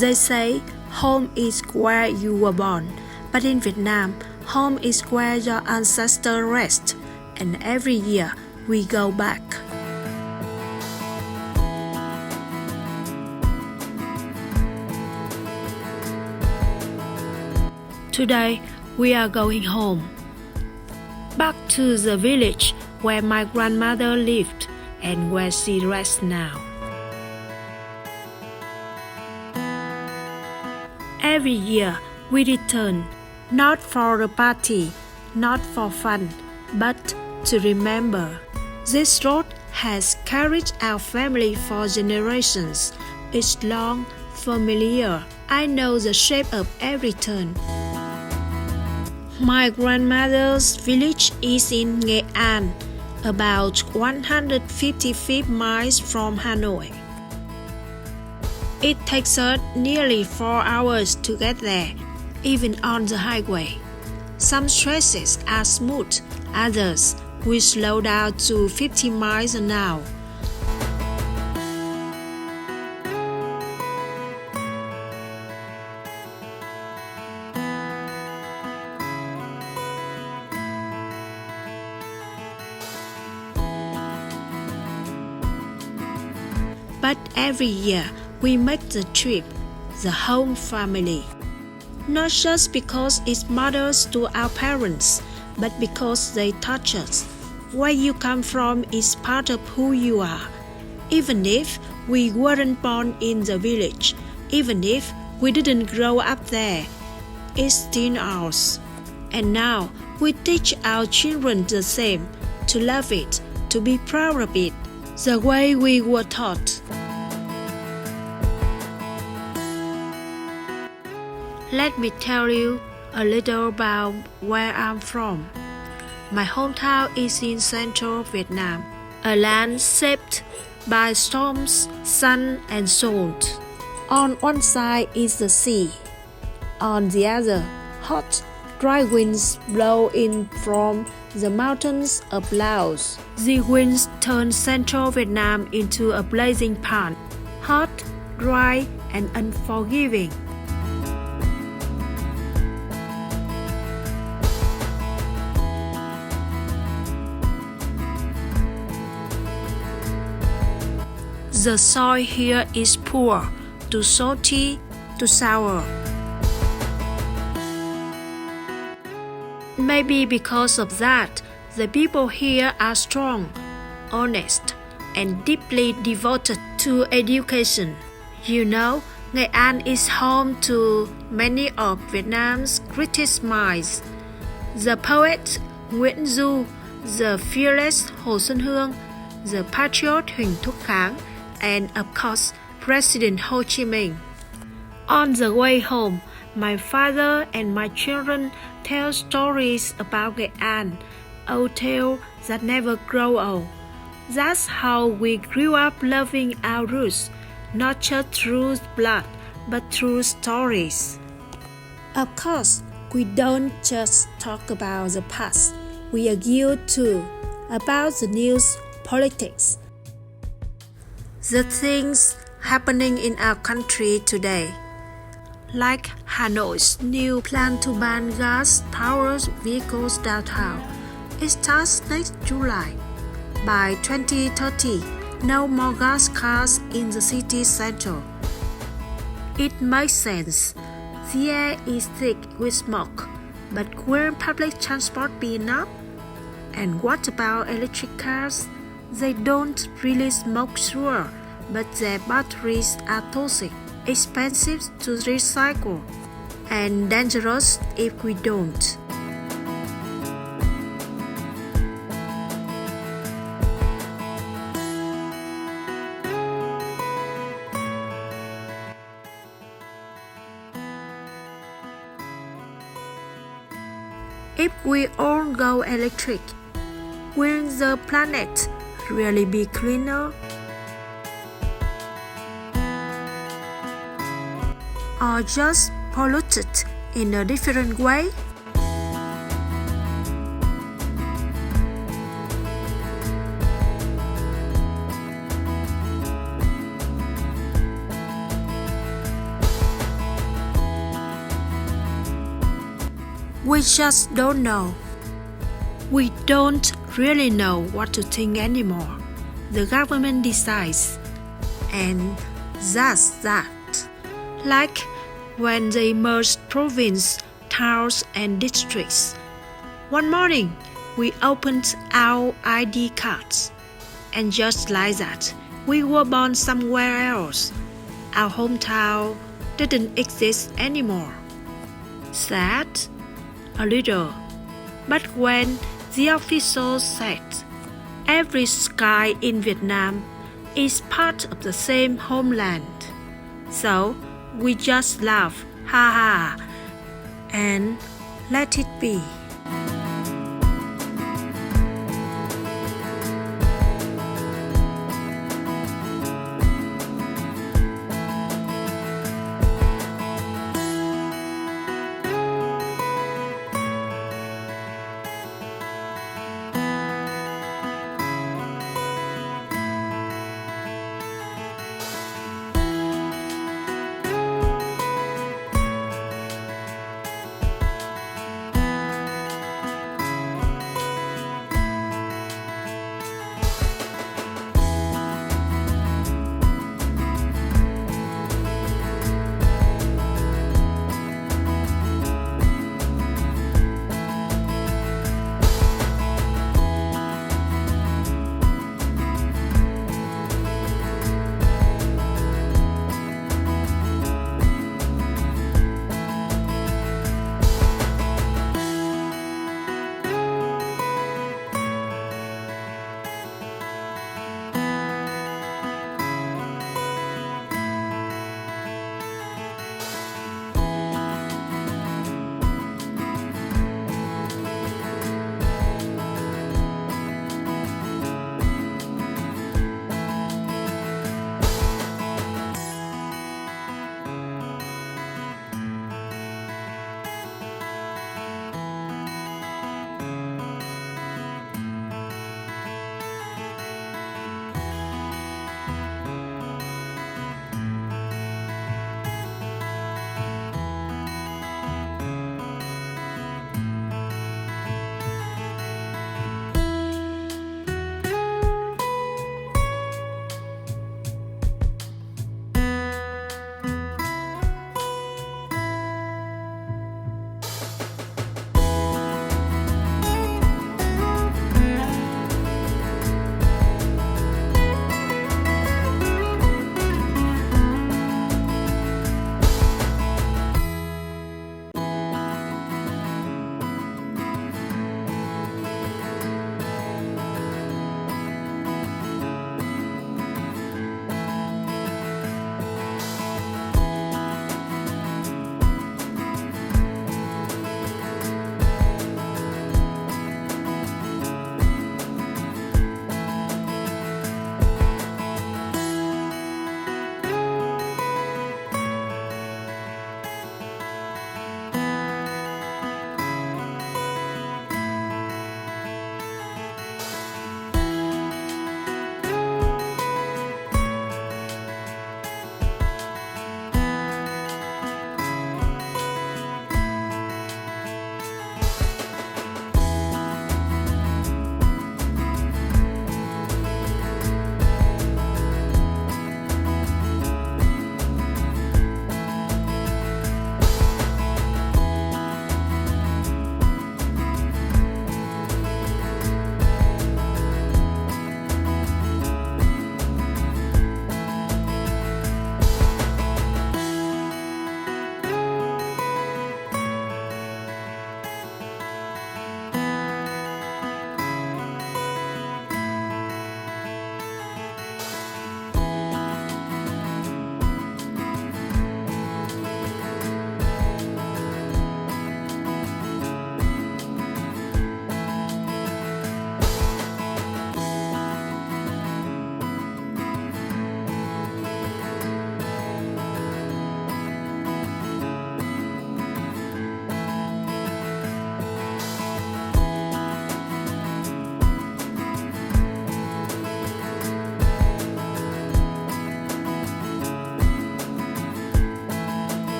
They say home is where you were born, but in Vietnam, home is where your ancestors rest, and every year we go back. Today, we are going home, back to the village where my grandmother lived and where she rests now. Every year, we return, not for a party, not for fun, but to remember. This road has carried our family for generations. It's long, familiar. I know the shape of every turn. My grandmother's village is in Nghệ An, about 155 miles from Hanoi. It takes us nearly 4 hours to get there, even on the highway. Some stretches are smooth, others we slow down to 50 miles an hour. But every year we make the trip, the home family. Not just because it matters to our parents, but because they touch us. Where you come from is part of who you are. Even if we weren't born in the village, even if we didn't grow up there, it's still ours. And now we teach our children the same, to love it, to be proud of it, the way we were taught. Let me tell you a little about where I'm from. My hometown is in central Vietnam, a land shaped by storms, sun, and salt. On one side is the sea. On the other, hot, dry winds blow in from the mountains of Laos. The winds turn central Vietnam into a blazing pan, hot, dry, and unforgiving. The soil here is poor, too salty, too sour. Maybe because of that, the people here are strong, honest, and deeply devoted to education. You know, Nghệ An is home to many of Vietnam's greatest minds. The poet Nguyễn Du, the fearless Hồ Xuân Hương, the patriot Huỳnh Thúc Kháng, and of course, President Ho Chi Minh. On the way home, my father and my children tell stories about Nghệ An, old tales that never grow old. That's how we grew up loving our roots, not just through blood, but through stories. Of course, we don't just talk about the past. We argue too about the news, politics, the things happening in our country today, like Hanoi's new plan to ban gas-powered vehicles downtown. It starts next July. By 2030, no more gas cars in the city center. It makes sense. The air is thick with smoke, but will public transport be enough? And what about electric cars? They don't really smoke, sure, but their batteries are toxic, expensive to recycle, and dangerous if we don't. If we all go electric, will the planet really be cleaner? Or just polluted in a different way? We just don't know. We don't really know what to think anymore. The government decides. And that's that. Like when they merged province, towns and districts. One morning, we opened our ID cards. And just like that, we were born somewhere else. Our hometown didn't exist anymore. Sad? A little. But when the officials said, every sky in Vietnam is part of the same homeland. So we just laugh, ha ha, and let it be.